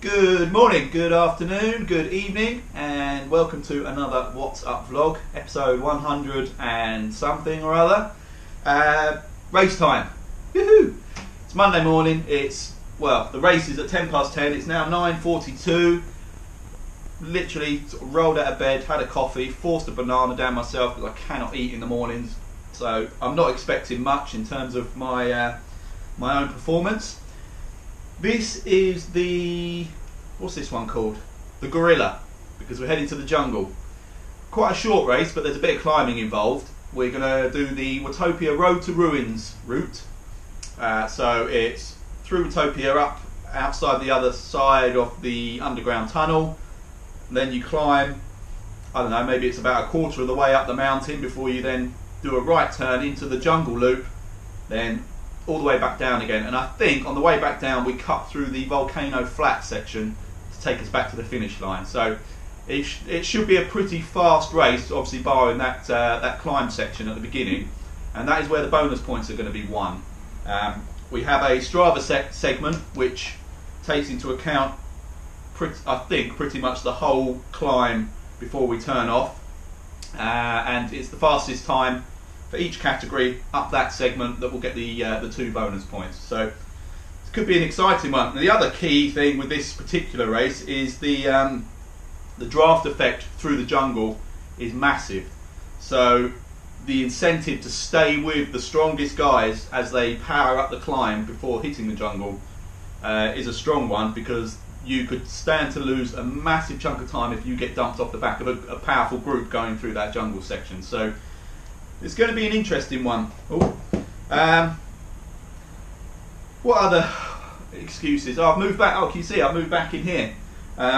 Good morning, good afternoon, good evening, and welcome to another What's Up vlog, episode 100 and something or other. Race time. Woohoo! It's Monday morning. The race is at 10 past 10. It's now 9:42. Literally sort of rolled out of bed, had a coffee, forced a banana down myself because I cannot eat in the mornings. So I'm not expecting much in terms of my own performance. This is what's this one called? The Gorilla, because we're heading to the jungle. Quite a short race, but there's a bit of climbing involved. We're going to do the Watopia Road to Ruins route. So it's through Watopia, up outside the other side of the underground tunnel. Then you climb, I don't know, maybe it's about a quarter of the way up the mountain before you then do a right turn into the jungle loop. Then all the way back down again, and I think on the way back down we cut through the volcano flat section to take us back to the finish line. So it should be a pretty fast race, obviously barring that climb section at the beginning, and that is where the bonus points are going to be won. We have a Strava segment which takes into account pretty much the whole climb before we turn off, and it's the fastest time for each category up that segment that will get the 2 bonus points. So it could be an exciting one. Now, the other key thing with this particular race is the draft effect through the jungle is massive. So the incentive to stay with the strongest guys as they power up the climb before hitting the jungle is a strong one, because you could stand to lose a massive chunk of time if you get dumped off the back of a powerful group going through that jungle section. So it's going to be an interesting one. What other excuses? I've moved back. Oh, can you see? I've moved back in here,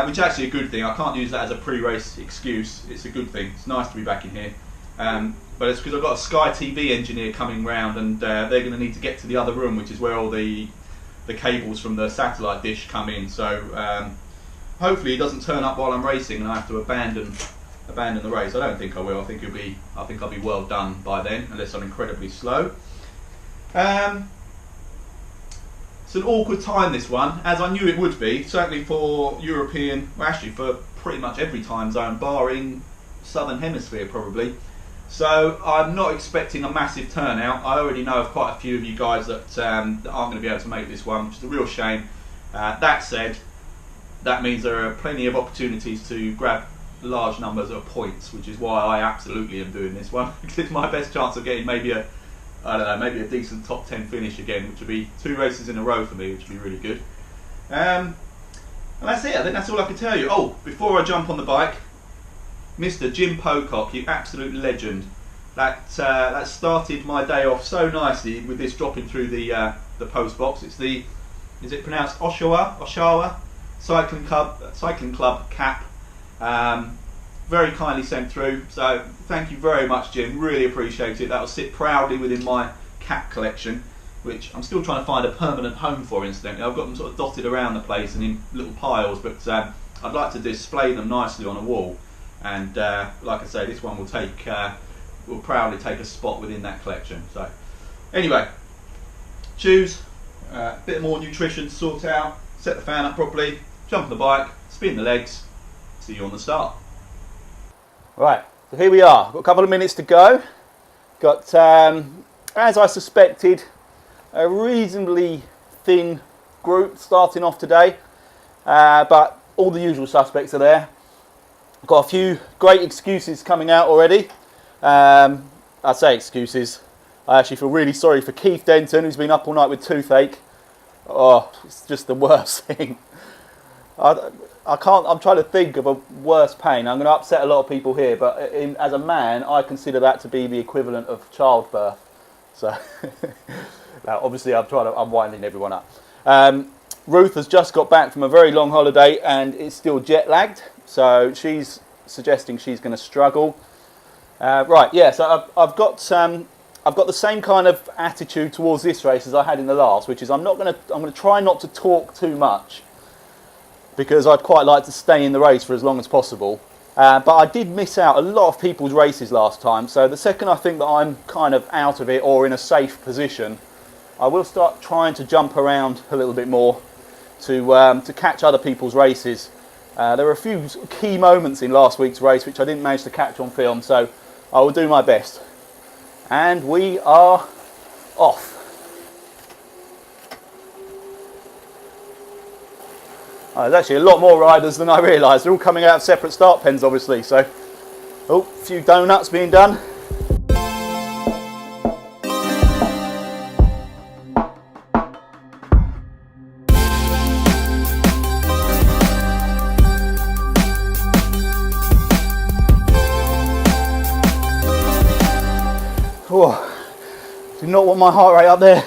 which is actually a good thing. I can't use that as a pre-race excuse. It's a good thing. It's nice to be back in here. But it's because I've got a Sky TV engineer coming round, and they're going to need to get to the other room, which is where all the cables from the satellite dish come in. So hopefully he doesn't turn up while I'm racing and I have to abandon the race. I don't think I will. I think I'll be well done by then, unless I'm incredibly slow. It's an awkward time, this one, as I knew it would be, certainly for European, well, actually for pretty much every time zone, barring Southern Hemisphere probably. So I'm not expecting a massive turnout. I already know of quite a few of you guys that aren't going to be able to make this one, which is a real shame. That said, that means there are plenty of opportunities to grab large numbers of points, which is why I absolutely am doing this one, because it's my best chance of getting maybe a decent top 10 finish again, which would be 2 races in a row for me, which would be really good. And that's it. I think that's all I can tell you. Oh, before I jump on the bike, Mr. Jim Pocock, you absolute legend. That started my day off so nicely with this dropping through the post box. Is it pronounced Oshawa Cycling Club cap. Very kindly sent through, so thank you very much, Jim. Really appreciate it. That will sit proudly within my cap collection, which I'm still trying to find a permanent home for, incidentally. I've got them sort of dotted around the place and in little piles, but I'd like to display them nicely on a wall, and like I say, this one will proudly take a spot within that collection. So anyway, shoes, a bit more nutrition to sort out, set the fan up properly, jump on the bike, spin the legs. See you on the start. Right, so here we are. Got a couple of minutes to go. Got, as I suspected, a reasonably thin group starting off today, but all the usual suspects are there. Got a few great excuses coming out already. I say excuses. I actually feel really sorry for Keith Denton, who's been up all night with toothache. Oh, it's just the worst thing. I'm trying to think of a worse pain. I'm going to upset a lot of people here, but as a man, I consider that to be the equivalent of childbirth. So, now, obviously, I'm winding everyone up. Ruth has just got back from a very long holiday and is still jet lagged, so she's suggesting she's going to struggle. Right, yeah. So I've got the same kind of attitude towards this race as I had in the last, which is I'm going to try not to talk too much, because I'd quite like to stay in the race for as long as possible. But I did miss out a lot of people's races last time, so the second I think that I'm kind of out of it or in a safe position, I will start trying to jump around a little bit more to catch other people's races. There were a few key moments in last week's race which I didn't manage to catch on film, so I will do my best. And we are off. There's actually a lot more riders than I realised. They're all coming out of separate start pens, obviously. So, a few donuts being done. Do not want my heart rate up there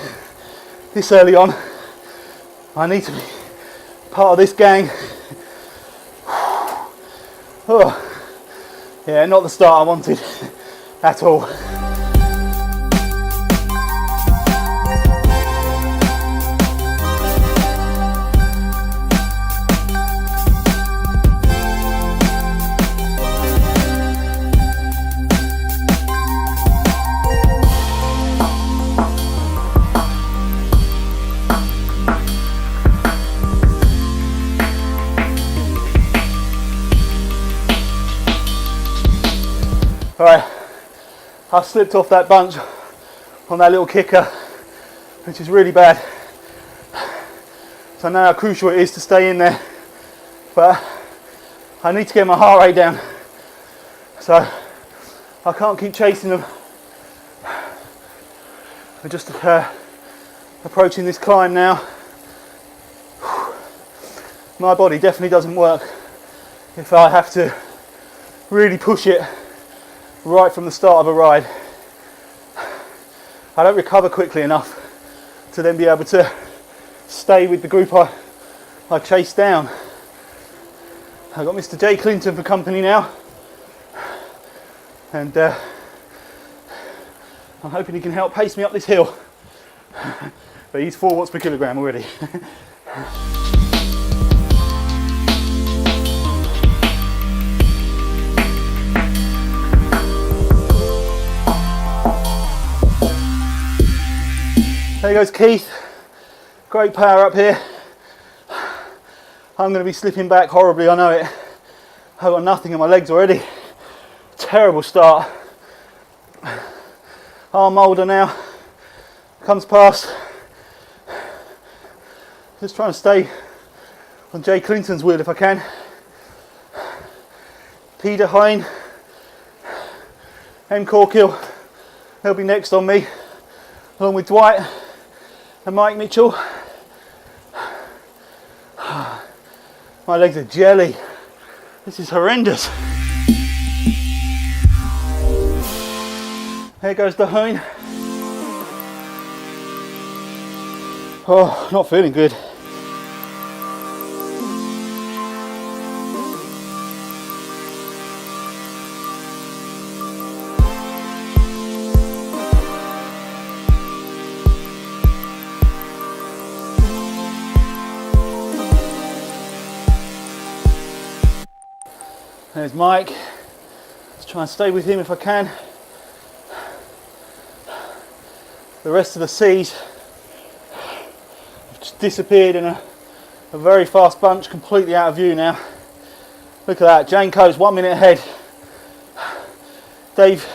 this early on. I need to be part of this gang. Yeah, not the start I wanted at all. Alright, I slipped off that bunch on that little kicker, which is really bad. So I know how crucial it is to stay in there, but I need to get my heart rate down. So I can't keep chasing them. We're just approaching this climb now. My body definitely doesn't work if I have to really push it right from the start of a ride. I don't recover quickly enough to then be able to stay with the group I chased down. I've got Mr. J. Clinton for company now, and I'm hoping he can help pace me up this hill. But he's 4 watts per kilogram already. There goes Keith. Great power up here. I'm going to be slipping back horribly, I know it. I've got nothing in my legs already. Terrible start. Arm moulder now. Comes past. Just trying to stay on Jay Clinton's wheel if I can. Peter Hine. M. Corkill. They'll be next on me, along with Dwight and Mike Mitchell. My legs are jelly. This is horrendous. There goes the Hine. Oh, not feeling good. There's Mike. Let's try and stay with him if I can. The rest of the C's have just disappeared in a very fast bunch, completely out of view now. Look at that, Jane Coates 1 minute ahead. Dave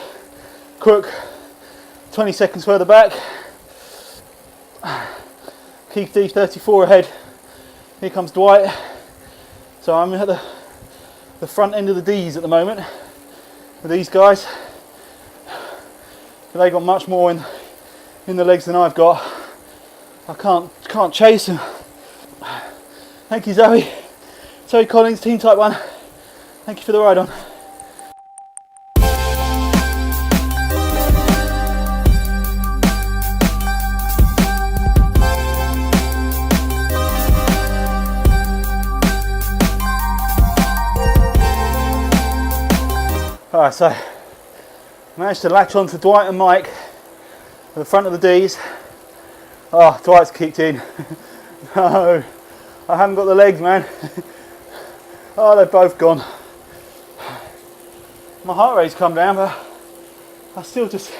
Crook 20 seconds further back. Keith D 34 ahead. Here comes Dwight. So I'm at the front end of the D's at the moment with these guys. But they got much more in the legs than I've got. I can't chase them. Thank you, Zoe. Zoe Collins, Team Type 1. Thank you for the ride on. Alright, so I managed to latch on to Dwight and Mike at the front of the D's. Oh, Dwight's kicked in. No, I haven't got the legs, man. Oh, they're both gone. My heart rate's come down, but I still just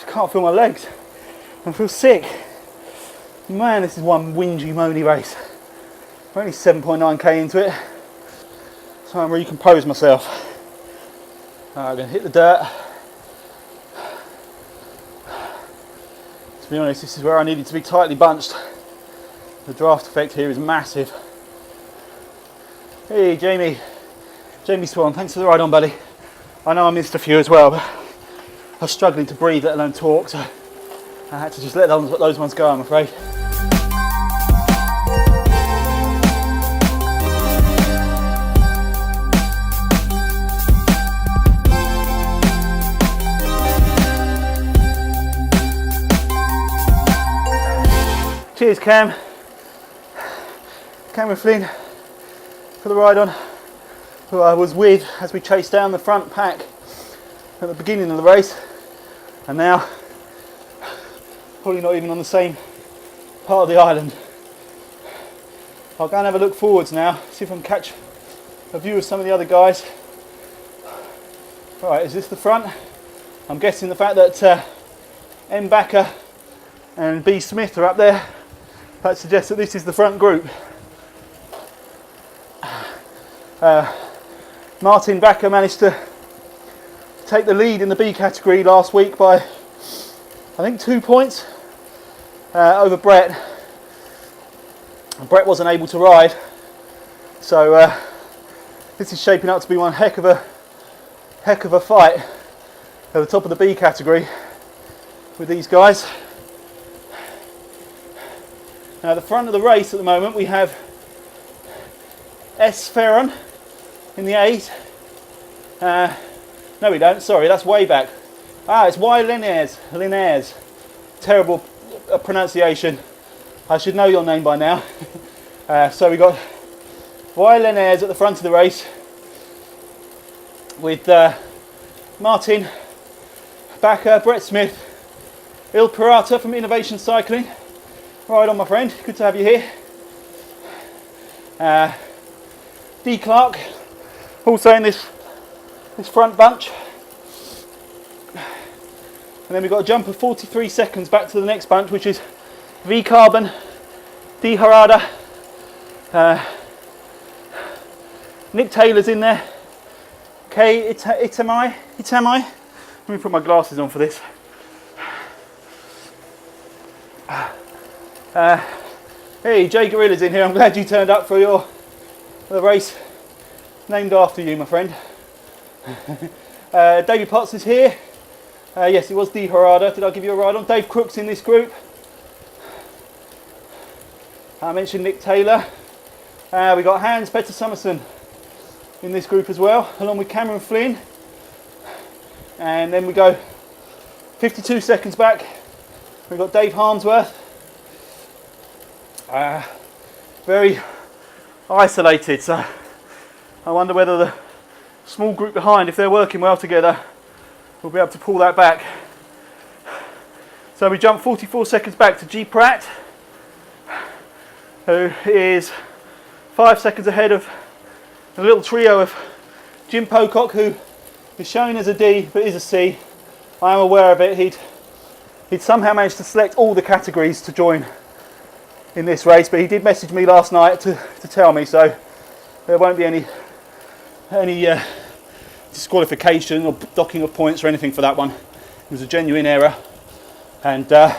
can't feel my legs. I feel sick. Man, this is one whingy moany race. I'm only 7.9k into it, so I'm recompose myself. I'm going to hit the dirt. To be honest, this is where I needed to be tightly bunched. The draft effect here is massive. Hey Jamie Swan, thanks for the ride on, buddy. I know I missed a few as well, but I was struggling to breathe, let alone talk, so I had to just let those ones go, I'm afraid. Cheers Cameron Flynn for the ride on, who I was with as we chased down the front pack at the beginning of the race, and now probably not even on the same part of the island. I'll go and have a look forwards now, see if I can catch a view of some of the other guys. Right, is this the front? I'm guessing the fact that M. Backer and B. Smith are up there, that suggests that this is the front group. Martin Backer managed to take the lead in the B category last week by, I think, 2 points over Brett. Brett wasn't able to ride, so this is shaping up to be one heck of a fight at the top of the B category with these guys. Now, the front of the race at the moment, we have S. Ferron in the 8. No, we don't. Sorry, that's way back. It's Y. Linares. Terrible pronunciation. I should know your name by now. So we got Y. Linares at the front of the race with Martin Backer, Brett Smith, Il Pirata from Innovation Cycling. Right on, my friend, good to have you here. D. Clark, also in this front bunch. And then we've got a jump of 43 seconds back to the next bunch, which is V. Carbon, D. Harada, Nick Taylor's in there, K. Itamai. Let me put my glasses on for this. Hey, Jay Gorilla's in here. I'm glad you turned up for the race named after you, my friend. David Potts is here. Yes, it was D. Harada. Did I give you a ride on? Dave Crook's in this group. I mentioned Nick Taylor. We got Hans Petter Summerson in this group as well, along with Cameron Flynn. And then we go 52 seconds back. We've got Dave Harmsworth. Very isolated, so I wonder whether the small group behind, if they're working well together, will be able to pull that back. So we jump 44 seconds back to G. Pratt, who is 5 seconds ahead of a little trio of Jim Pocock, who is shown as a D but is a C. I am aware of it. He'd somehow managed to select all the categories to join in this race, but he did message me last night to tell me, so there won't be any disqualification or docking of points or anything for that one. It was a genuine error, and I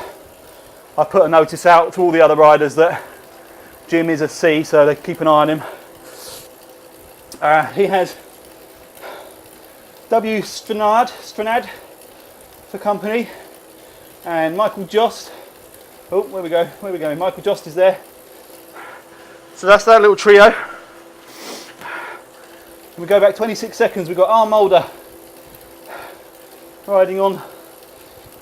put a notice out to all the other riders that Jim is a C, so they keep an eye on him. He has W. Stranad for company, and Michael Jost. Oh, where we go? Michael Jost is there. So that's that little trio. And we go back 26 seconds. We've got R. Mulder riding on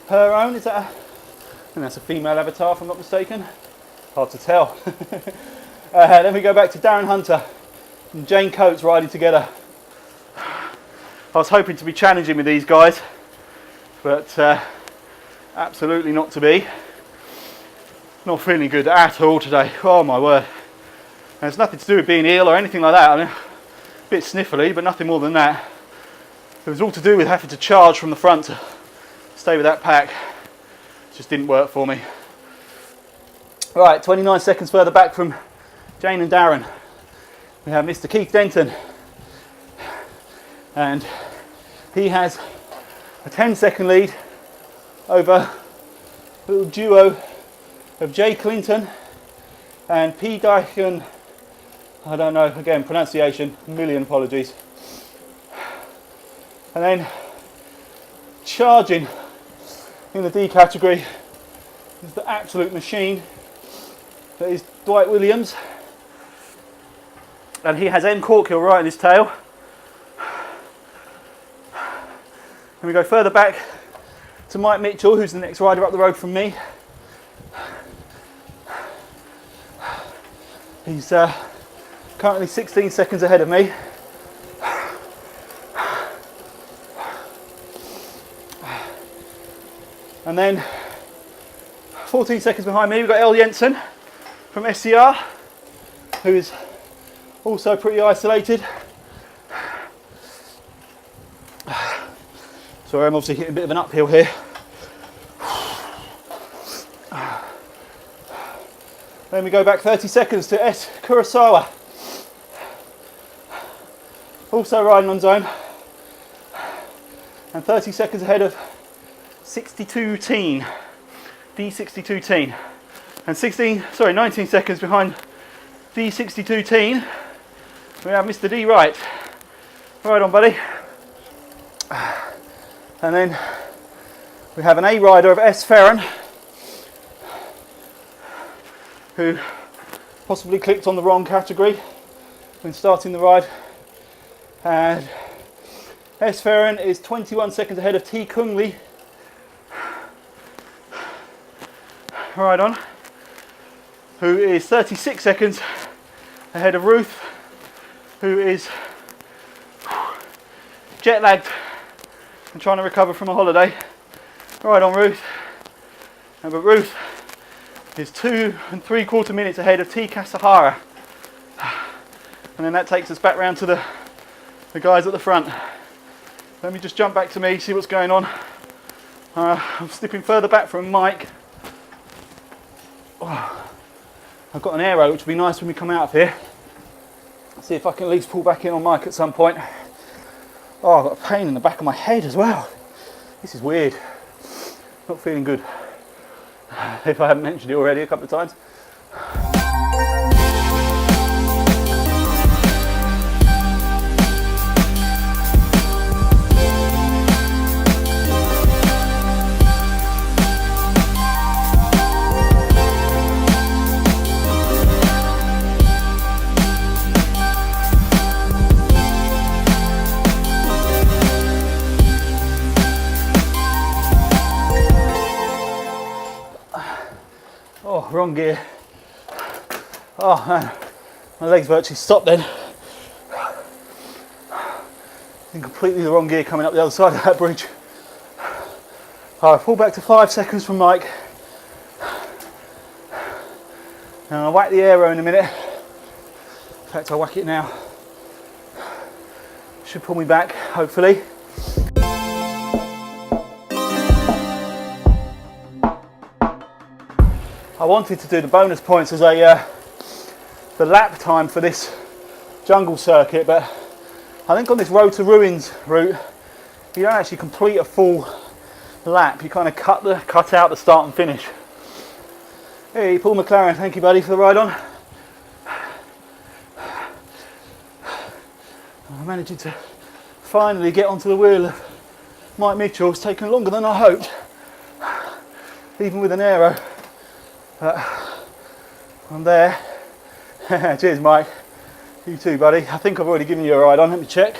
her own. Is that I think that's a female avatar, if I'm not mistaken. Hard to tell. Then we go back to Darren Hunter and Jane Coates riding together. I was hoping to be challenging with these guys, but absolutely not to be. Not feeling good at all today. Oh my word. And it's nothing to do with being ill or anything like that. I mean, a bit sniffly, but nothing more than that. It was all to do with having to charge from the front to stay with that pack. It just didn't work for me. Right, 29 seconds further back from Jane and Darren, we have Mr. Keith Denton, and he has a 10-second lead over a little duo of Jay Clinton and P. Dyken. I don't know, again, pronunciation, a million apologies. And then charging in the D category is the absolute machine that is Dwight Williams, and he has M. Corkill right in his tail. And we go further back to Mike Mitchell, who's the next rider up the road from me. He's currently 16 seconds ahead of me. And then 14 seconds behind me, we've got El Jensen from SCR, who is also pretty isolated. Sorry, I'm obviously hitting a bit of an uphill here. Then we go back 30 seconds to S. Kurosawa, also riding on zone, and 30 seconds ahead of 62 Teen, D62 Teen, and 19 seconds behind D62 Teen, we have Mr. D Wright. Right on, buddy. And then we have an A rider of S Ferron, who possibly clicked on the wrong category when starting the ride, and S Ferron is 21 seconds ahead of T Kung Lee. Right on, who is 36 seconds ahead of Ruth, who is jet lagged and trying to recover from a holiday. Right on, Ruth. But Ruth is 2 3/4 minutes ahead of T Kasahara, and then that takes us back round to the guys at the front. Let me just jump back to me, see what's going on. I'm slipping further back from Mike. I've got an aero, which would be nice when we come out of here. See if I can at least pull back in on Mike at some point. Oh, I've got a pain in the back of my head as well. This is weird. Not feeling good. If I haven't mentioned it already a couple of times. Oh, wrong gear. Oh man, my legs virtually stopped then. In completely the wrong gear coming up the other side of that bridge. I pull back to 5 seconds from Mike. And I'll whack the aero in a minute. In fact, I'll whack it now. Should pull me back, hopefully. I wanted to do the bonus points as the lap time for this jungle circuit, but I think on this Road to Ruins route, you don't actually complete a full lap. You kind of cut out the start and finish. Hey, Paul McLaren, thank you, buddy, for the ride on. I'm managing to finally get onto the wheel of Mike Mitchell. It's taken longer than I hoped, even with an aero. But I'm there. Cheers, Mike. You too, buddy. I think I've already given you a ride on. Let me check.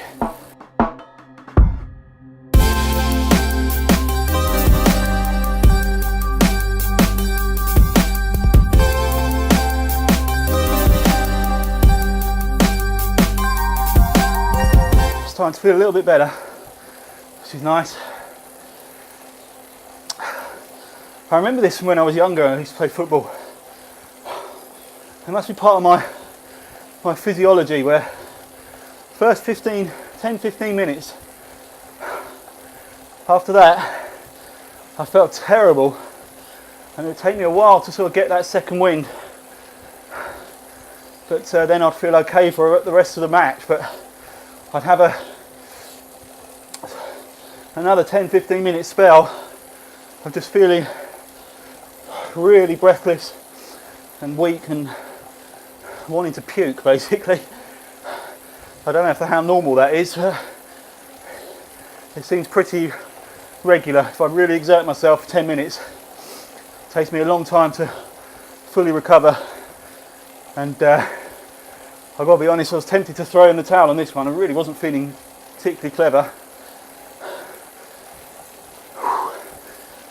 It's starting to feel a little bit better, which is nice. I remember this from when I was younger and I used to play football. It must be part of my physiology, where first 10-15 minutes, after that I felt terrible and it would take me a while to sort of get that second wind, but then I'd feel okay for the rest of the match. But I'd have another 10-15 minute spell of just feeling really breathless and weak and wanting to puke, basically. I don't know how normal that is. It seems pretty regular. If I really exert myself for 10 minutes, it takes me a long time to fully recover. And I've got to be honest, I was tempted to throw in the towel on this one. I really wasn't feeling particularly clever.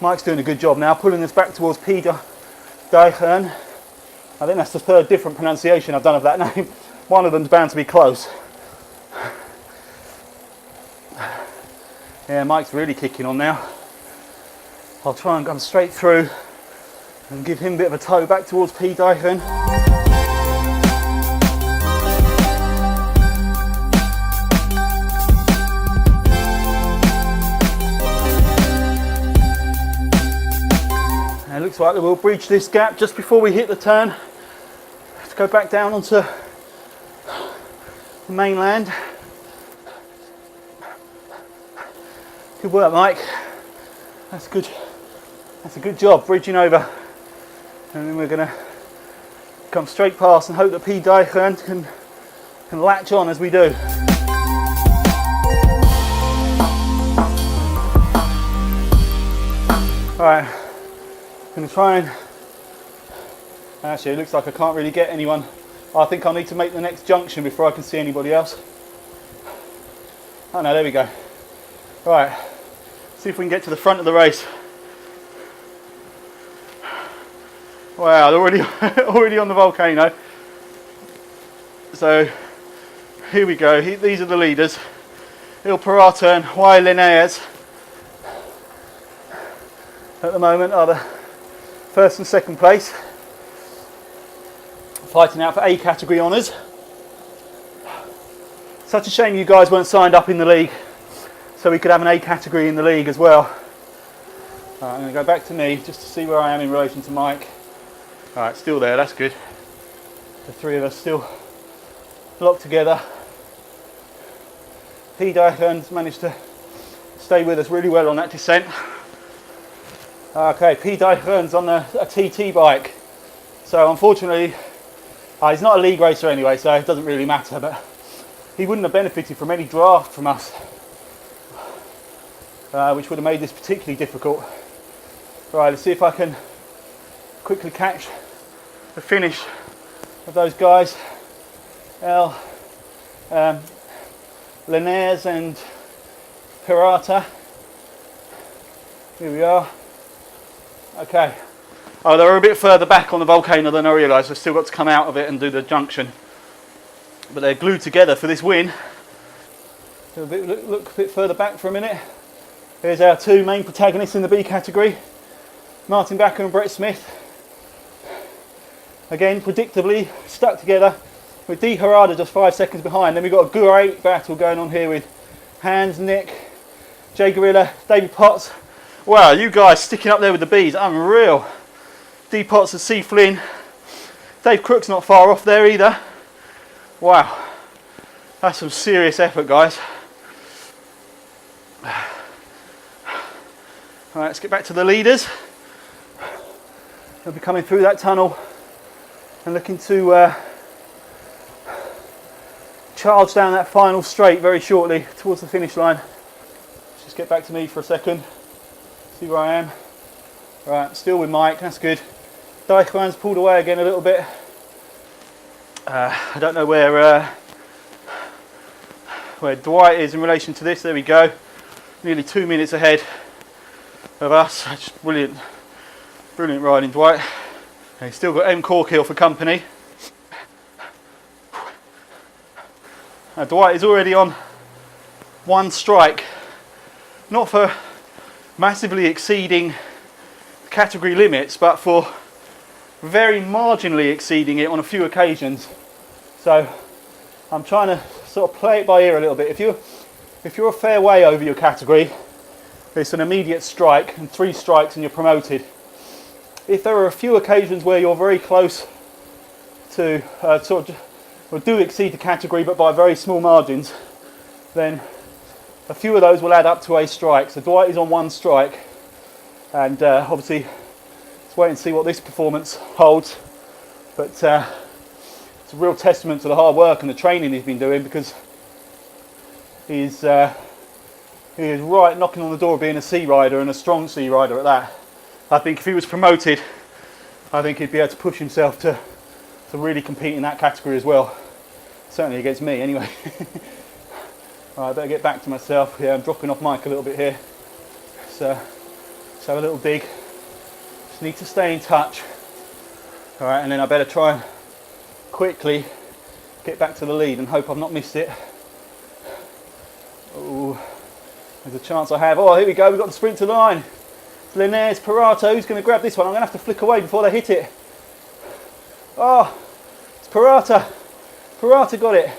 Mike's doing a good job now, pulling us back towards Pieter Dijkhoorn. I think that's the third different pronunciation I've done of that name. One of them's bound to be close. Yeah, Mike's really kicking on now. I'll try and come straight through and give him a bit of a tow back towards Pieter Dijkhoorn. It looks like we'll bridge this gap just before we hit the turn to go back down onto the mainland. Good work, Mike. That's good. That's a good job bridging over, and then we're going to come straight past and hope that Pieter Dijkhoorn can latch on as we do. All right. I'm going to try and, actually it looks like I can't really get anyone. I think I'll need to make the next junction before I can see anybody else. Oh no, there we go. Right, see if we can get to the front of the race. Wow, they're already on the volcano. So here we go, these are the leaders. Il Pirata and Y Linnaeus at the moment are the first and second place, fighting out for A category honours. Such a shame you guys weren't signed up in the league, so we could have an A category in the league as well. Right, I'm going to go back to me just to see where I am in relation to Mike. Alright, still there, that's good. The three of us still locked together. Pieter Dijkhoorn's managed to stay with us really well on that descent. Okay, Pieter Dijkhoorn's on a TT bike, so unfortunately he's not a league racer anyway, so it doesn't really matter, but he wouldn't have benefited from any draft from us, which would have made this particularly difficult. Right, let's see if I can quickly catch the finish of those guys, Linnaeus and Pirata. Here we are. Okay. Oh, they're a bit further back on the volcano than I realised. I've still got to come out of it and do the junction. But they're glued together for this win. So look a bit further back for a minute. Here's our two main protagonists in the B category, Martin Backer and Brett Smith. Again, predictably stuck together with D. Harada just 5 seconds behind. Then we've got a great battle going on here with Hans, Nick, Jay Gorilla, David Potts. Wow, you guys sticking up there with the Bs, unreal. D. Potts and C. Flynn. Dave Crook's not far off there either. Wow, that's some serious effort, guys. All right, let's get back to the leaders. They'll be coming through that tunnel and looking to charge down that final straight very shortly towards the finish line. Let's just get back to me for a second. See where I am. Right, still with Mike, that's good. Dijkhoorn's pulled away again a little bit. I don't know where Dwight is in relation to this. There we go. Nearly 2 minutes ahead of us. Just brilliant riding, Dwight. Okay, still got M. Corkhill for company. Now, Dwight is already on one strike. Not for massively exceeding category limits, but for very marginally exceeding it on a few occasions. So I'm trying to sort of play it by ear a little bit. If you're a fair way over your category, it's an immediate strike, and 3 strikes and you're promoted. if there are a few occasions where you're very close to do exceed the category but by very small margins, then a few of those will add up to a strike. So Dwight is on 1 strike, and obviously let's wait and see what this performance holds. But it's a real testament to the hard work and the training he's been doing, because he is right knocking on the door of being a sea rider, and a strong sea rider at that. I think if he was promoted, I think he'd be able to push himself to really compete in that category as well. Certainly against me anyway. Right, I better get back to myself. Yeah, I'm dropping off mic a little bit here. So let's have a little dig. Just need to stay in touch. All right, and then I better try and quickly get back to the lead and hope I've not missed it. Oh, there's a chance I have. Oh, here we go. We've got the sprint to the line. Linares, Parato. Who's going to grab this one? I'm going to have to flick away before they hit it. Oh, it's Parata. Parata got it.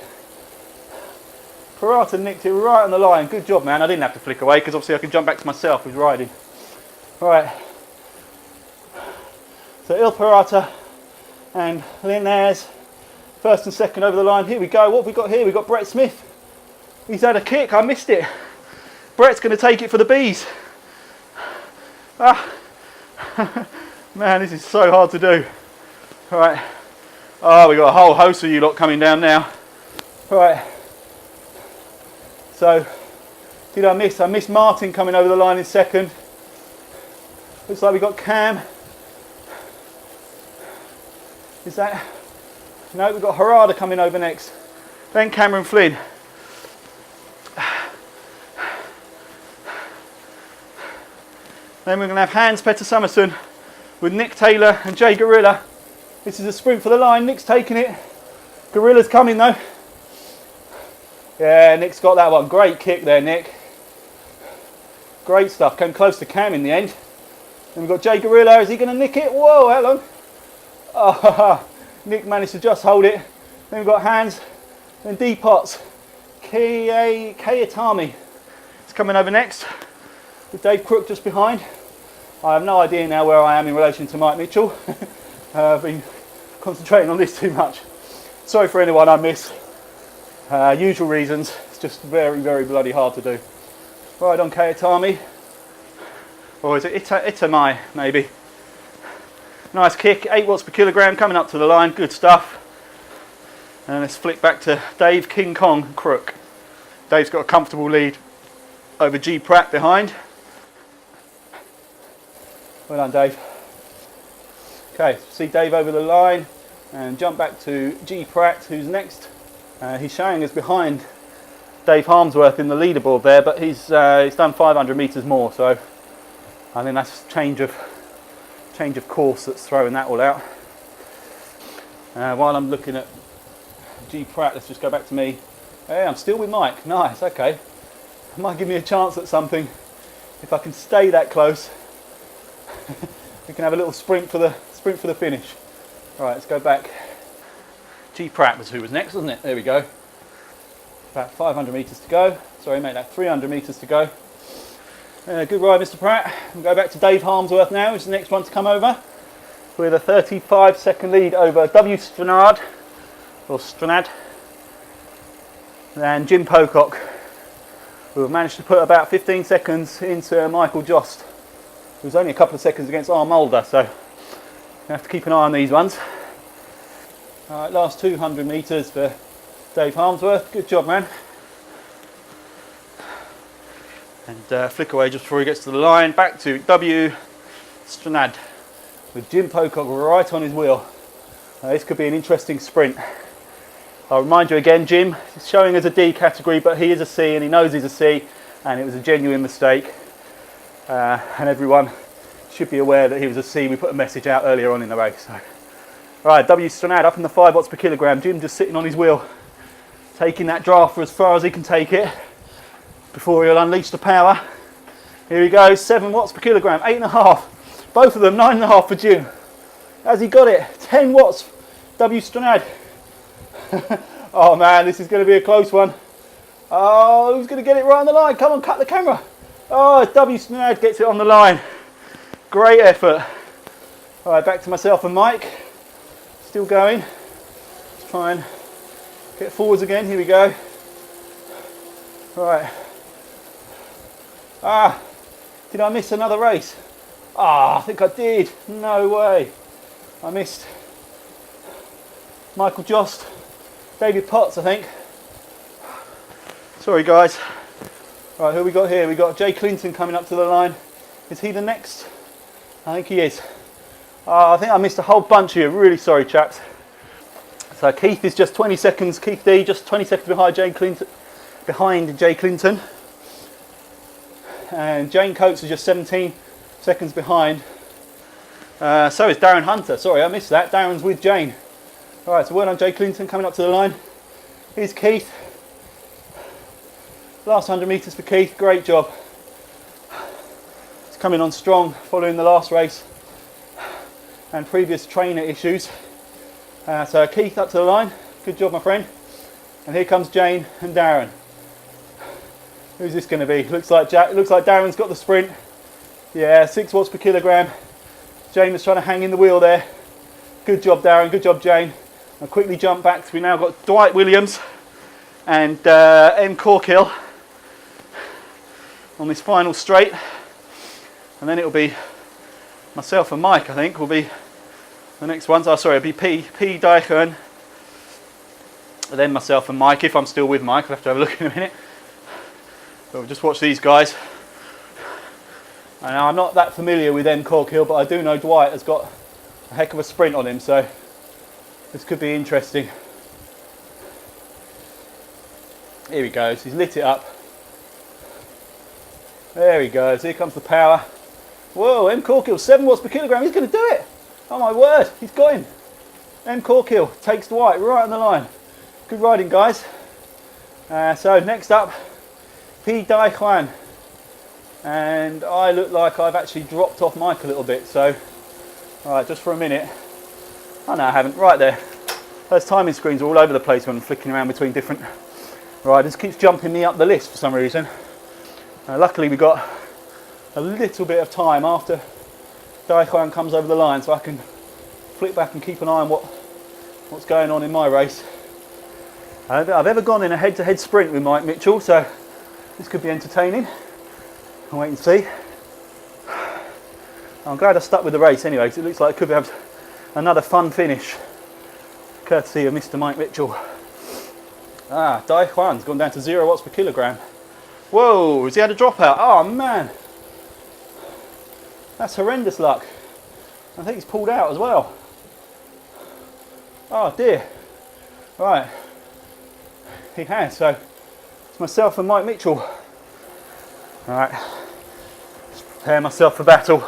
Parata nicked it right on the line. Good job, man. I didn't have to flick away because obviously I can jump back to myself who's riding. Right. So Il Parata and Linares, first and second over the line. Here we go. What have we got here? We've got Brett Smith. He's had a kick. I missed it. Brett's going to take it for the bees. Ah. Man, this is so hard to do. Right. Oh, we've got a whole host of you lot coming down now. Right. So, did I miss? I missed Martin coming over the line in second. Looks like we got Cam. Is that? No, we've got Harada coming over next. Then Cameron Flynn. Then we're going to have Hans Petter Summerson with Nick Taylor and Jay Gorilla. This is a sprint for the line. Nick's taking it. Gorilla's coming though. Yeah, Nick's got that one. Great kick there, Nick. Great stuff. Came close to Cam in the end. Then we've got Jay Gorilla. Is he going to nick it? Whoa, how long? Oh, Nick managed to just hold it. Then we've got Hans. Then D-Pots. Kayatami is coming over next, with Dave Crook just behind. I have no idea now where I am in relation to Mike Mitchell. I've been concentrating on this too much. Sorry for anyone I miss. Usual reasons. It's just very, very bloody hard to do. Right on Kayatami. Or is it Itamai, maybe? Nice kick, 8 watts per kilogram coming up to the line. Good stuff. And let's flick back to Dave King Kong Crook. Dave's got a comfortable lead over G Pratt behind. Well done, Dave. Okay, see Dave over the line and jump back to G Pratt, who's next. He's showing us behind Dave Harmsworth in the leaderboard there, but he's done 500 metres more, so I think that's change of course that's throwing that all out. While I'm looking at G Pratt, let's just go back to me. Hey, I'm still with Mike. Nice, okay. Might give me a chance at something if I can stay that close. We can have a little sprint for the finish. Right, let's go back. G Pratt was who was next, wasn't it? There we go. About 500 metres to go. Sorry, mate, that's 300 metres to go. Good ride, Mr. Pratt. We'll go back to Dave Harmsworth now, who's the next one to come over, with a 35-second lead over W. Stranad, and Jim Pocock, who have managed to put about 15 seconds into Michael Jost, who's only a couple of seconds against R. Mulder, so you have to keep an eye on these ones. All right, last 200 metres for Dave Harmsworth. Good job, man. And flick away just before he gets to the line. Back to W. Stranad with Jim Pocock right on his wheel. This could be an interesting sprint. I'll remind you again, Jim is showing as a D category, but he is a C and he knows he's a C, and it was a genuine mistake. And everyone should be aware that he was a C. We put a message out earlier on in the race. So. Right, W. Stranad up in the 5 watts per kilogram. Jim just sitting on his wheel, taking that draft for as far as he can take it before he'll unleash the power. Here he goes, 7 watts per kilogram, 8.5. Both of them, 9.5 for Jim. Has he got it? 10 watts, W. Stranad. Oh man, this is going to be a close one. Oh, who's going to get it right on the line? Come on, cut the camera. Oh, W. Stranad gets it on the line. Great effort. All right, back to myself and Mike. Still going. Let's try and get forwards again. Here we go. Right. Ah, did I miss another race? Ah, I think I did. No way. I missed Michael Jost, David Potts, I think. Sorry guys. Right, who we got here? We got Jay Clinton coming up to the line. Is he the next? I think he is. I think I missed a whole bunch here. Really sorry, chaps. So Keith is just 20 seconds. Keith D just 20 seconds behind Jay Clinton. And Jane Coates is just 17 seconds behind. So is Darren Hunter. Sorry, I missed that. Darren's with Jane. All right, so well done, Jay Clinton coming up to the line. Here's Keith. Last 100 metres for Keith. Great job. He's coming on strong following the last race and previous trainer issues. So Keith up to the line. Good job, my friend. And here comes Jane and Darren. Who's this going to be? Looks like Darren's got the sprint. Yeah, 6 watts per kilogram. Jane was trying to hang in the wheel there. Good job, Darren. Good job, Jane. I'll quickly jump back. So we now got Dwight Williams and M. Corkill on this final straight. And then it'll be myself and Mike, I think, will be the next ones. Oh, sorry, it'll be P. Deichern. And then myself and Mike, if I'm still with Mike. I'll have to have a look in a minute. But we'll just watch these guys. And I'm not that familiar with M. Corkill, but I do know Dwight has got a heck of a sprint on him, so this could be interesting. Here he goes, he's lit it up. There he goes, here comes the power. Whoa, M. Corkill, 7 watts per kilogram, he's going to do it. Oh my word, he's got him. M. Corkill takes Dwight right on the line. Good riding, guys. So next up, P. Dai Huan. And I look like I've actually dropped off Mike a little bit, so alright, just for a minute. Oh no, I haven't. Right there. Those timing screens are all over the place when I'm flicking around between different riders. Keeps jumping me up the list for some reason. Luckily we got a little bit of time after Dai Huan comes over the line, so I can flick back and keep an eye on what's going on in my race. I've ever gone in a head-to-head sprint with Mike Mitchell, so this could be entertaining. I'll wait and see. I'm glad I stuck with the race anyway, because it looks like it could have another fun finish, courtesy of Mr. Mike Mitchell. Dai Huan's gone down to 0 watts per kilogram. Whoa, has he had a dropout? Oh man, that's horrendous luck. I think he's pulled out as well. Oh dear. Right, he has, so it's myself and Mike Mitchell. Alright, let's prepare myself for battle,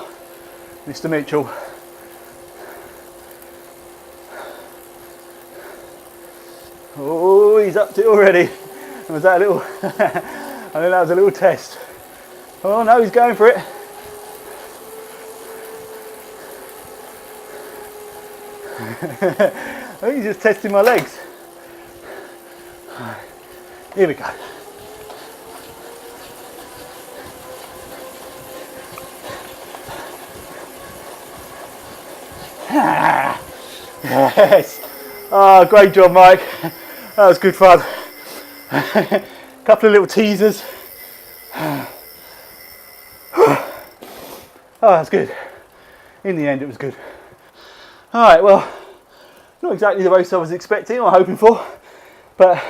Mr. Mitchell. Oh, he's up to it already. Was that a little, I think that was a little test. Oh no, he's going for it. I think he's just testing my legs. Here we go. Yes. Oh, great job, Mike. That was good fun. Couple of little teasers. Oh, that's good. In the end, it was good. All right, well, not exactly the race I was expecting or hoping for, but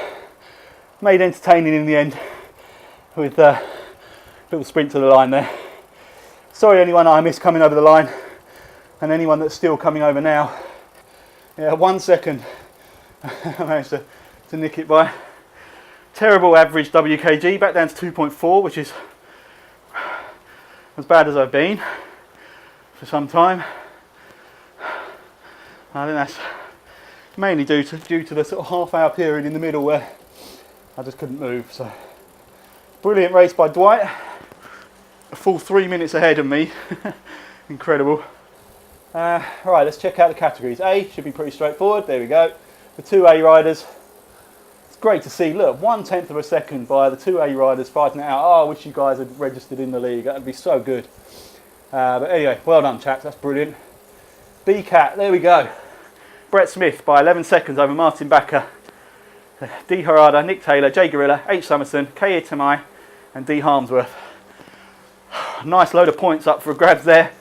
made entertaining in the end with a little sprint to the line there. Sorry anyone I missed coming over the line, and anyone that's still coming over now. Yeah, 1 second I managed to nick it by. Terrible average WKG, back down to 2.4, which is as bad as I've been for some time. I think that's mainly due to the sort of half-hour period in the middle where I just couldn't move. So brilliant race by Dwight, a full 3 minutes ahead of me. Incredible. Right, let's check out the categories. A should be pretty straightforward. There we go. The 2A riders. It's great to see. Look, 1/10 of a second by the 2A riders fighting it out. Oh, I wish you guys had registered in the league. That'd be so good. But anyway, well done, chaps. That's brilliant. B-Cat, there we go. Brett Smith by 11 seconds over Martin Backer. D. Harada, Nick Taylor, Jay Gorilla, H. Summerson, K. Tamai and D. Harmsworth. Nice load of points up for grabs there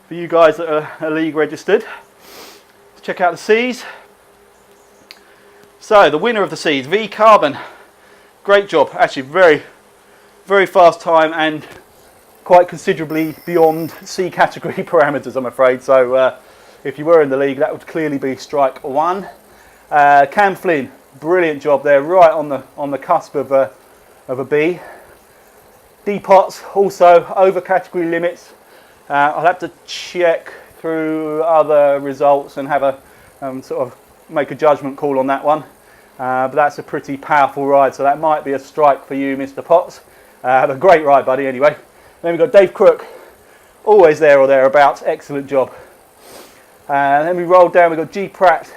for you guys that are league registered. Let's check out the C's. So the winner of the C's, V Carbon. Great job, actually very fast time and quite considerably beyond C category parameters, I'm afraid. So if you were in the league, that would clearly be strike one. Cam Flynn, brilliant job there, right on the cusp of a B. D Potts also over category limits. I'll have to check through other results and have a sort of make a judgment call on that one. But that's a pretty powerful ride, so that might be a strike for you, Mr. Potts. Have a great ride, buddy, anyway. Then we've got Dave Crook, always there or thereabouts, excellent job. Then we roll down, we've got G Pratt,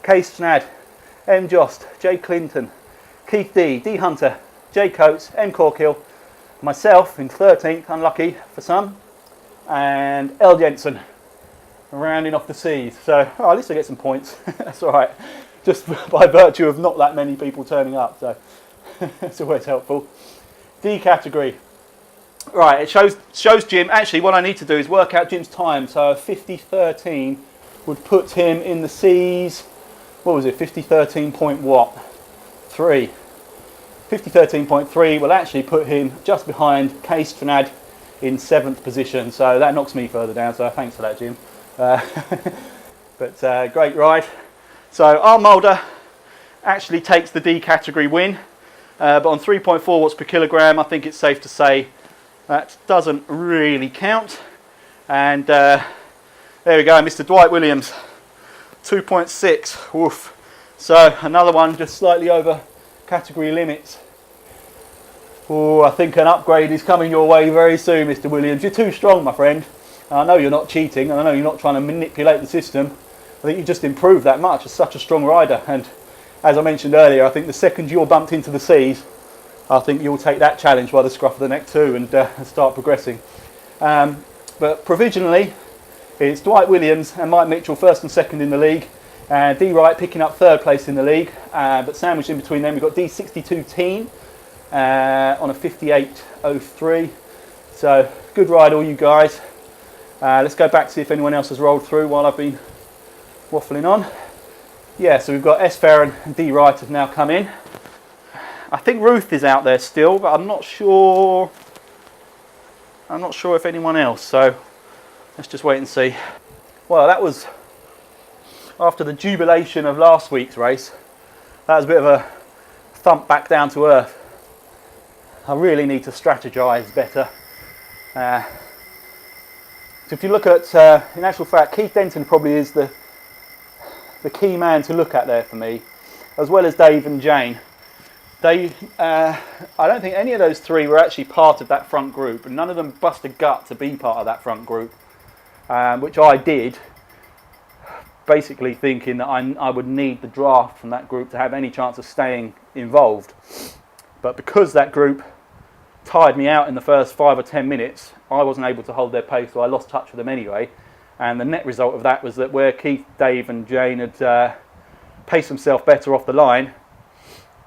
K Snad, M Jost, J Clinton, Keith D, D Hunter, J Coates, M Corkill, myself in 13th, unlucky for some, and L Jensen, rounding off the C's. So, at least I get some points, that's alright. Just by virtue of not that many people turning up, so it's always helpful. D category. Right, it shows Jim. Actually, what I need to do is work out Jim's time. So 50:13 would put him in the C's. What was it? 50:13 point what? 3. 50:13.3 will actually put him just behind K Stranad in 7th position. So that knocks me further down. So thanks for that, Jim. But great ride. So R Mulder actually takes the D category win, but on 3.4 watts per kilogram, I think it's safe to say that doesn't really count. And there we go, Mr. Dwight Williams, 2.6. Woof. So another one just slightly over category limits. Oh, I think an upgrade is coming your way very soon, Mr. Williams. You're too strong, my friend. I know you're not cheating, and I know you're not trying to manipulate the system. I think you just improved that much. It's such a strong rider, and as I mentioned earlier, I think the second you're bumped into the C's, I think you'll take that challenge by the scruff of the neck too and start progressing. But provisionally, it's Dwight Williams and Mike Mitchell first and second in the league, and D Wright picking up 3rd place in the league. But sandwiched in between them, we've got D62 Teen on a 58.03. So good ride, all you guys. Let's go back to see if anyone else has rolled through while I've been waffling on. Yeah, so we've got S. Farron and D. Wright have now come in. I think Ruth is out there still, but I'm not sure if anyone else, so let's just wait and see. Well, that was after the jubilation of last week's race. That was a bit of a thump back down to earth. I really need to strategize better. So if you look at, in actual fact, Keith Denton probably is the key man to look at there for me, as well as Dave and Jane. I don't think any of those three were actually part of that front group, and none of them bust a gut to be part of that front group, which I did, basically thinking that I would need the draft from that group to have any chance of staying involved. But because that group tired me out in the first 5 or 10 minutes, I wasn't able to hold their pace, so I lost touch with them anyway. And the net result of that was that where Keith, Dave and Jane had paced themselves better off the line,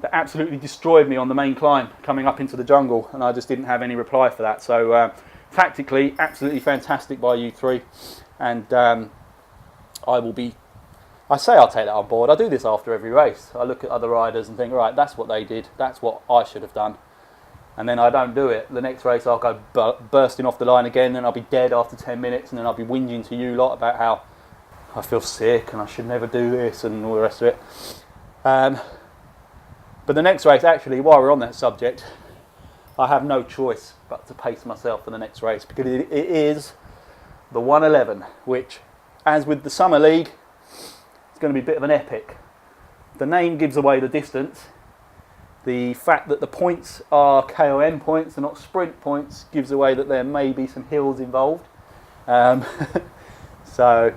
that absolutely destroyed me on the main climb coming up into the jungle, and I just didn't have any reply for that. So tactically, absolutely fantastic by you three, and I'll take that on board. I do this after every race. I look at other riders and think, right, that's what they did, that's what I should have done. And then I don't do it. The next race I'll go bursting off the line again, and I'll be dead after 10 minutes, and then I'll be whinging to you lot about how I feel sick and I should never do this and all the rest of it. But the next race, actually, while we're on that subject, I have no choice but to pace myself for the next race, because it is the 111, which, as with the Summer League, it's going to be a bit of an epic. The name gives away the distance. The fact that the points are KOM points and not sprint points gives away that there may be some hills involved. So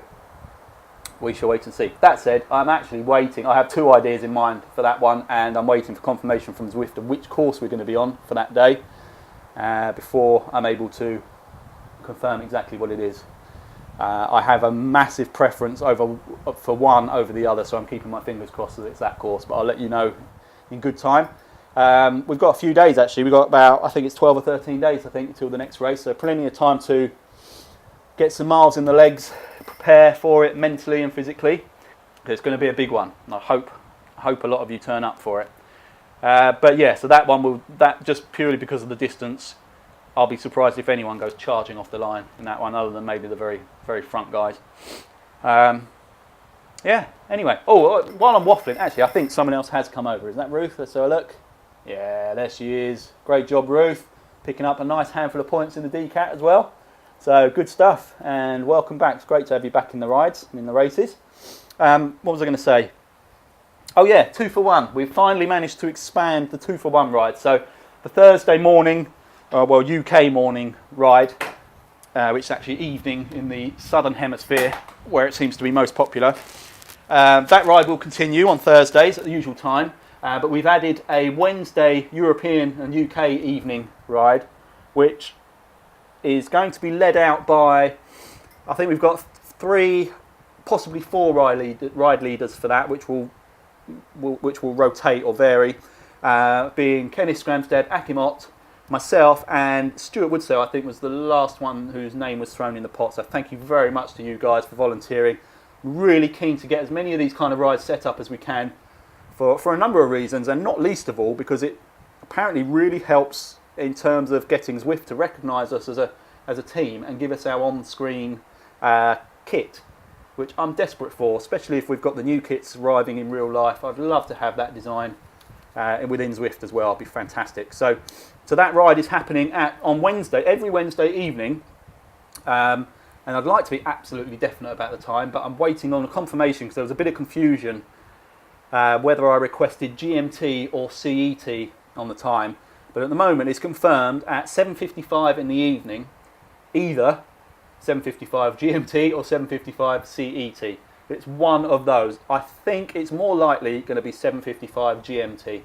we shall wait and see. That said, I'm actually waiting. I have 2 ideas in mind for that one, and I'm waiting for confirmation from Zwift of which course we're going to be on for that day before I'm able to confirm exactly what it is. I have a massive preference for one over the other, so I'm keeping my fingers crossed that it's that course, but I'll let you know in good time. We've got a few days actually. We've got about, I think it's 12 or 13 days, I think, until the next race, so plenty of time to get some miles in the legs, prepare for it mentally and physically. It's going to be a big one, and I hope a lot of you turn up for it. But yeah, so that just purely because of the distance, I'll be surprised if anyone goes charging off the line in that one, other than maybe the very, very front guys. Yeah, anyway. Oh, while I'm waffling, actually, I think someone else has come over. Is that Ruth? Let's have a look. Yeah, there she is. Great job, Ruth. Picking up a nice handful of points in the DCAT as well. So, good stuff, and welcome back. It's great to have you back in the rides, in the races. What was I going to say? Oh yeah, 2 for 1. We've finally managed to expand the 2 for 1 ride. So, the Thursday morning, UK morning ride, which is actually evening in the southern hemisphere, where it seems to be most popular. That ride will continue on Thursdays at the usual time, but we've added a Wednesday European and UK evening ride, which is going to be led out by, I think we've got 3, possibly 4 ride leaders for that, which will rotate or vary, being Kenneth Scramstead, Akimot, myself, and Stuart Woodsail, I think, was the last one whose name was thrown in the pot. So thank you very much to you guys for volunteering. Really keen to get as many of these kind of rides set up as we can for a number of reasons, and not least of all because it apparently really helps in terms of getting Zwift to recognise us as a team and give us our on-screen kit, which I'm desperate for, especially if we've got the new kits arriving in real life. I'd love to have that design within Zwift as well. It'd be fantastic. So that ride is happening on Wednesday, every Wednesday evening, and I'd like to be absolutely definite about the time, but I'm waiting on a confirmation because there was a bit of confusion whether I requested GMT or CET on the time. But at the moment it's confirmed at 7:55 in the evening, either 7:55 GMT or 7:55 CET. It's one of those. I think it's more likely going to be 7:55 GMT.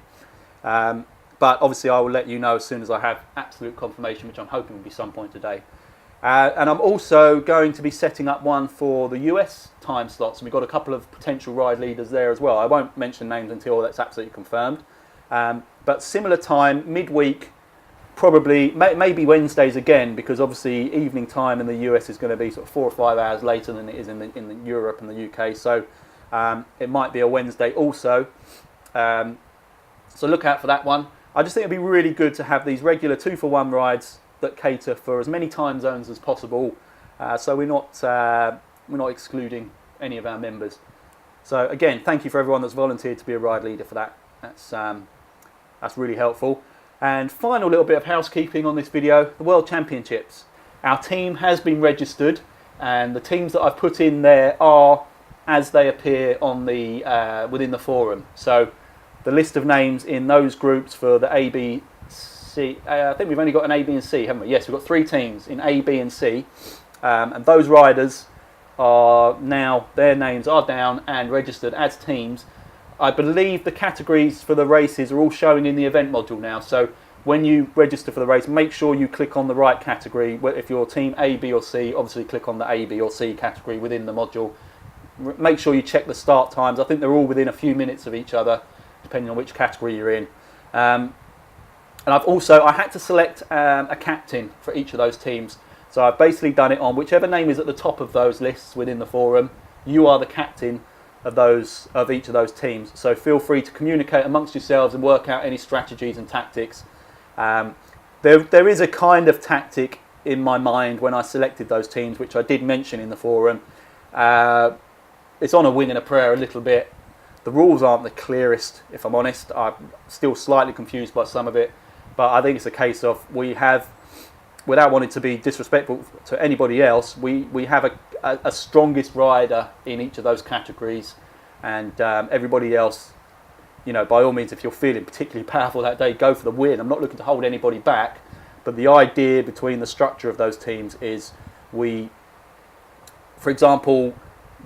But obviously I will let you know as soon as I have absolute confirmation, which I'm hoping will be some point today. And I'm also going to be setting up one for the US time slots. And we've got a couple of potential ride leaders there as well. I won't mention names until that's absolutely confirmed. But similar time, midweek, probably, maybe Wednesdays again, because obviously evening time in the US is going to be sort of 4 or 5 hours later than it is in Europe and the UK. So it might be a Wednesday also. So look out for that one. I just think it'd be really good to have these regular 2 for 1 rides that cater for as many time zones as possible, so we're not excluding any of our members. So again, thank you for everyone that's volunteered to be a ride leader for that. That's really helpful. And final little bit of housekeeping on this video: the World Championships. Our team has been registered, and the teams that I've put in there are as they appear on the within the forum. So the list of names in those groups for the A, B, C. I think we've only got an A, B and C, haven't we? Yes, we've got 3 teams in A, B and C. And those riders are now, their names are down and registered as teams. I believe the categories for the races are all showing in the event module now. So when you register for the race, make sure you click on the right category. If you're team A, B or C, obviously click on the A, B or C category within the module. Make sure you check the start times. I think they're all within a few minutes of each other, depending on which category you're in. And I had to select a captain for each of those teams. So I've basically done it on whichever name is at the top of those lists within the forum. You are the captain of each of those teams. So feel free to communicate amongst yourselves and work out any strategies and tactics. There is a kind of tactic in my mind when I selected those teams, which I did mention in the forum. It's on a wing and a prayer a little bit. The rules aren't the clearest, if I'm honest. I'm still slightly confused by some of it. But I think it's a case of we have, without wanting to be disrespectful to anybody else, we have a strongest rider in each of those categories. And everybody else, you know, by all means, if you're feeling particularly powerful that day, go for the win. I'm not looking to hold anybody back. But the idea between the structure of those teams is for example,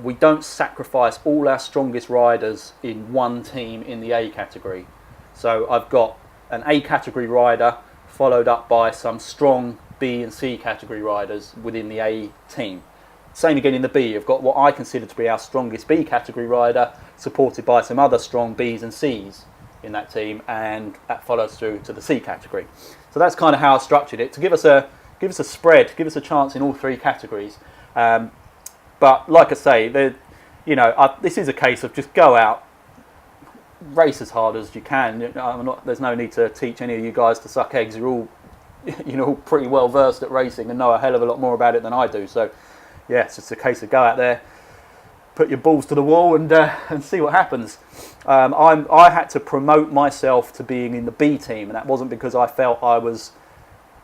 we don't sacrifice all our strongest riders in one team in the A category. So I've got an A category rider followed up by some strong B and C category riders within the A team. Same again in the B. You've got what I consider to be our strongest B category rider, supported by some other strong Bs and Cs in that team, and that follows through to the C category. So that's kind of how I structured it, to give us a spread, give us a chance in all three categories. But like I say, this is a case of just go out, race as hard as you can. There's no need to teach any of you guys to suck eggs. You're all, all pretty well versed at racing and know a hell of a lot more about it than I do. So, yeah, it's just a case of go out there, put your balls to the wall, and see what happens. I had to promote myself to being in the B team, and that wasn't because I felt I was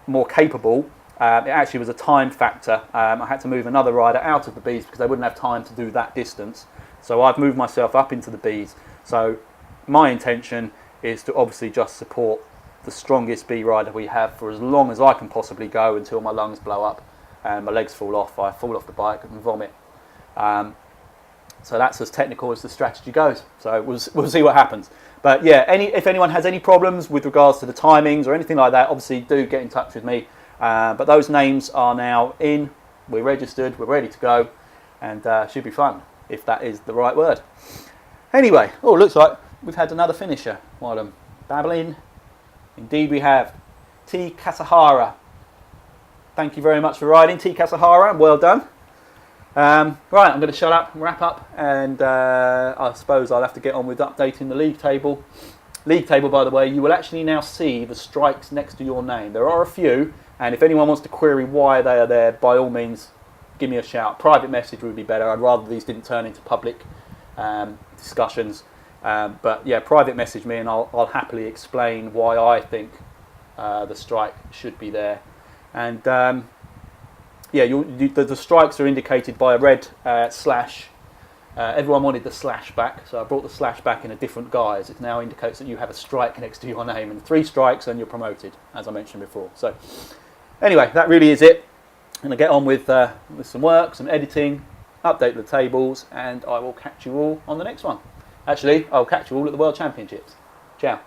more capable. It actually was a time factor. I had to move another rider out of the Bs because they wouldn't have time to do that distance. So I've moved myself up into the Bs. So my intention is to obviously just support the strongest B rider we have for as long as I can possibly go, until my lungs blow up and my legs fall off. I fall off the bike and vomit. So that's as technical as the strategy goes. So we'll see what happens. But yeah, if anyone has any problems with regards to the timings or anything like that, obviously do get in touch with me. But those names are now in. We're registered. We're ready to go, and should be fun, if that is the right word. Anyway, looks like we've had another finisher while I'm babbling. Indeed we have. T. Kasahara. Thank you very much for riding, T. Kasahara. Well done. Right, I'm going to shut up and wrap up, and I suppose I'll have to get on with updating the league table. League table, by the way, you will actually now see the strikes next to your name. There are a few, and if anyone wants to query why they are there, by all means, give me a shout. Private message would be better. I'd rather these didn't turn into public discussions. But yeah, private message me, and I'll happily explain why I think the strike should be there. And yeah, the strikes are indicated by a red slash. Everyone wanted the slash back, so I brought the slash back in a different guise. It now indicates that you have a strike next to your name, and 3 strikes and you're promoted, as I mentioned before. So anyway, that really is it. I'm going to get on with some work, some editing, update the tables, and I will catch you all on the next one. Actually, I'll catch you all at the World Championships. Ciao.